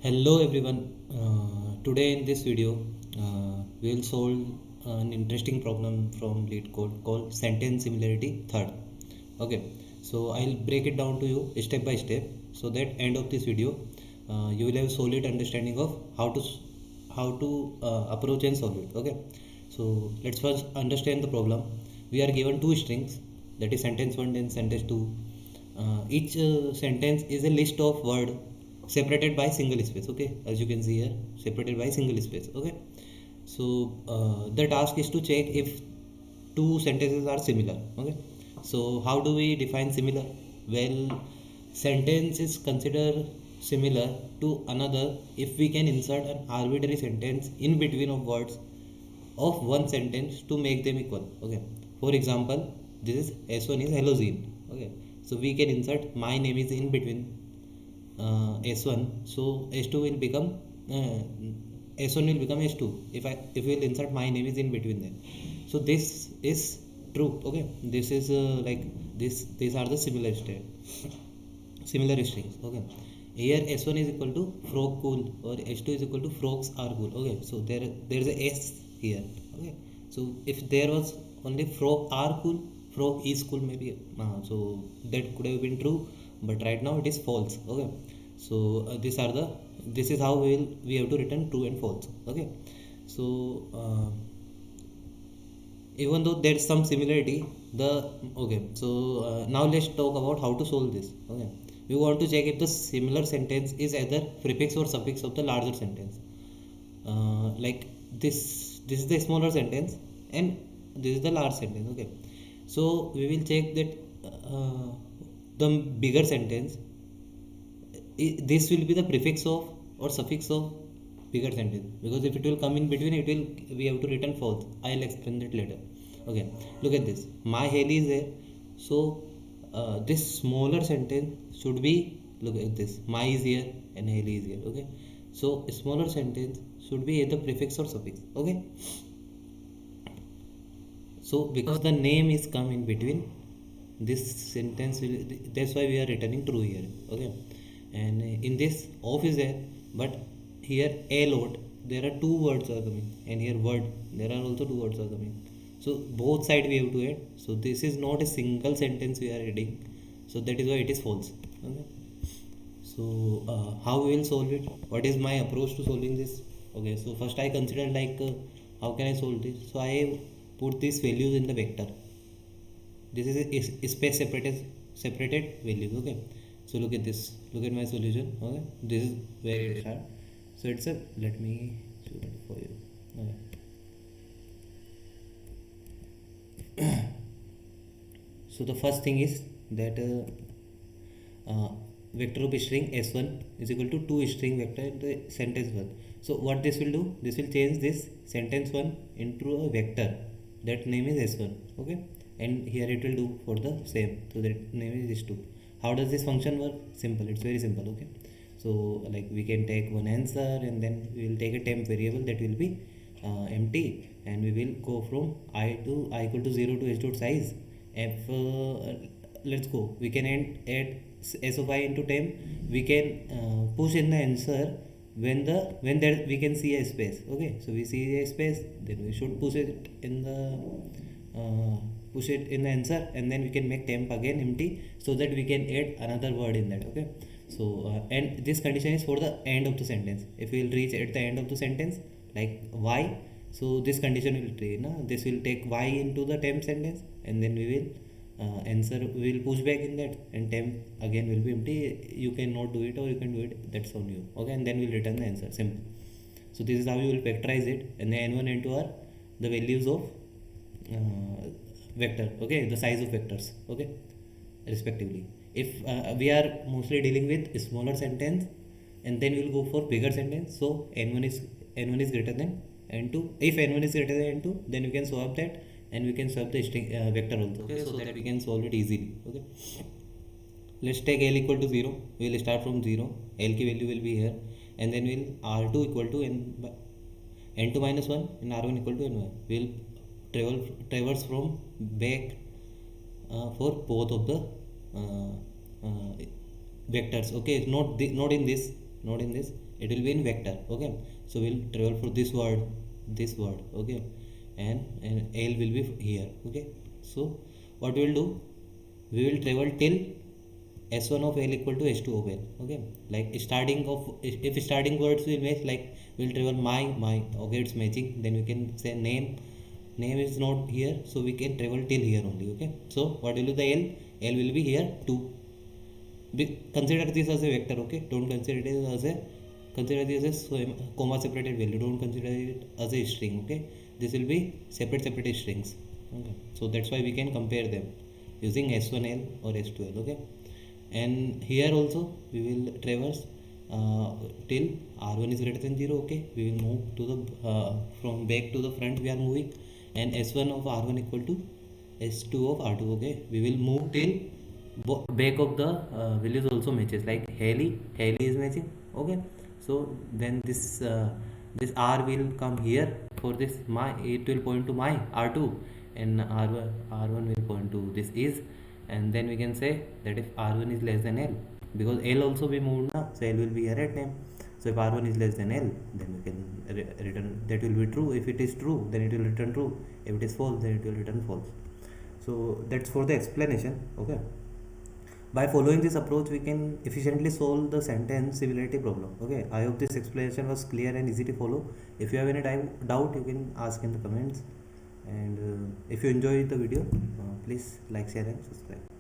Hello everyone. Today in this video, we will solve an interesting problem from LeetCode called sentence similarity third. Okay, so I'll break it down to you step by step so that end of this video, you will have solid understanding of how to approach and solve it. Okay, so let's first understand the problem. We are given two strings, that is sentence one and sentence two. Each sentence is a list of word separated by single space. Okay, as you can see here, separated by single space. Okay, so the task is to check if two sentences are similar. Okay, so how do we define similar? Well, sentence is considered similar to another if we can insert an arbitrary sentence in between of words of one sentence to make them equal. Okay, for example, this is s1 is hello Zine. Okay, so we can insert my name is in between s1, so s2 will become uh, s1 will become s2 if we'll insert my name is in between them. So this is true. Okay, this is like these are the similar strings. Okay, here s1 is equal to frog cool or s2 is equal to frogs are cool. Okay, so there's a s here. Okay, so if there was only frog are cool, frog is cool maybe, so that could have been true, but right now it is false. Okay, so this is how we have to return true and false. Okay, so even though there's some similarity, the okay, so now let's talk about how to solve this. Okay, we want to check if the similar sentence is either prefix or suffix of the larger sentence. Like this is the smaller sentence and this is the large sentence. Okay, so we will check that the bigger sentence, this will be the prefix of or suffix of bigger sentence, because if it will come in between, it will we have to return false. I'll explain that later. Okay, look at this, my heli is there, so this smaller sentence should be, look at this, my is here and heli is here. Okay, so a smaller sentence should be either prefix or suffix. Okay, so because the name is come in between, this sentence will, that's why we are returning true here. Okay, and in this off is there, but here a lot there are two words are coming, and here word there are also two words are coming, so both side we have to add. So this is not a single sentence we are adding, so that is why it is false. Okay, so how we will solve it, what is my approach to solving this? Okay, so first I consider like how can I solve this. So I put these values in the vector. This is a space separated values. Okay, so look at this, look at my solution. Okay, this is where it start. So it's a, let me show it for you. Okay, so the first thing is that vector of string s1 is equal to 2 string vector in the sentence 1. So what this will do, this will change this sentence 1 into a vector that name is s1. Okay, and here it will do for the same, so that name is s2. How does this function work? Simple, it's very simple. Okay, so like we can take one answer and then we will take a temp variable that will be empty, and we will go from I equal to 0 to h dot size. If let's go, we can add s of I into temp. We can push in the answer when there we can see a space. Okay, so we see a space, then we should push it in the answer, and then we can make temp again empty so that we can add another word in that. Okay, so and this condition is for the end of the sentence. If we will reach at the end of the sentence like y, so this condition will train, this will take y into the temp sentence, and then we will answer, we will push back in that, and temp again will be empty. You cannot do it or you can do it, that's on you. Okay, and then we'll return the answer. Simple. So this is how you will vectorize it, and the n1 n2 are the values of vector. Okay, the size of vectors. Okay, respectively. If we are mostly dealing with smaller sentence, and then we'll go for bigger sentence, so n1 is greater than n2. If n1 is greater than n2, then we can swap that, and we can swap the string vector also. Okay, so that we can solve it easily. Okay, let's take l equal to 0. We will start from 0. L key value will be here, and then we'll r2 equal to n2 minus 1 and r1 equal to n1. We'll traverse from back for both of the vectors. Okay, not in this, not in this, it will be in vector. Okay, so we'll travel for this word. Okay, and L will be here. Okay, so what we will do, we will travel till s1 of L equal to s2 of L. Okay, like starting of, if starting words will match, like we'll travel my. Okay, it's matching, then we can say name is not here, so we can travel till here only. Okay, so what will be the L will be here 2. Consider this as a vector. Okay, don't consider it as a, consider this as comma separated value, don't consider it as a string. Okay, this will be separate strings. Okay, so that's why we can compare them using s1L or s2L. Okay, and here also we will traverse till r1 is greater than 0. Okay, we will move to the from back to the front we are moving, and s1 of r1 equal to s2 of r2. Okay, we will move till back of the values also matches, like Haley is matching. Okay, so then this r will come here, for this my, it will point to my r2, and r1 will point to this is, and then we can say that if r1 is less than L, because L also be moved now, so L will be here at name. So if r1 is less than L, then we can return that will be true. If it is true, then it will return true. If it is false, then it will return false. So that's for the explanation. Okay, by following this approach, we can efficiently solve the sentence similarity problem. Okay, I hope this explanation was clear and easy to follow. If you have any doubt, you can ask in the comments. And if you enjoyed the video, please like, share, and subscribe.